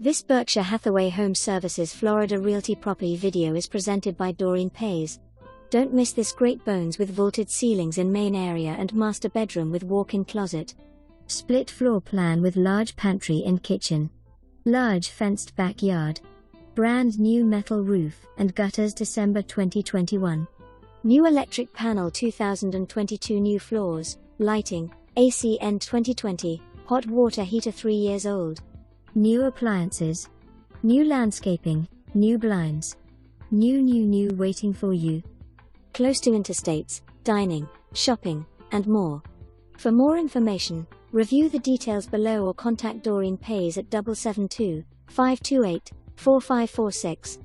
This Berkshire Hathaway HomeServices Florida Realty property video is presented by Doreen Paes. Don't miss this great bones with vaulted ceilings in main area and master bedroom with walk-in closet. Split floor plan with large pantry and kitchen. Large fenced backyard. Brand new metal roof and gutters December 2021. New electric panel 2022 new floors, lighting, ACN 2020, hot water heater 3 years old. New appliances. New landscaping, new blinds. New waiting for you. Close to interstates, dining, shopping, and more. For more information, review the details below or contact Doreen Paes at 772-528-4546.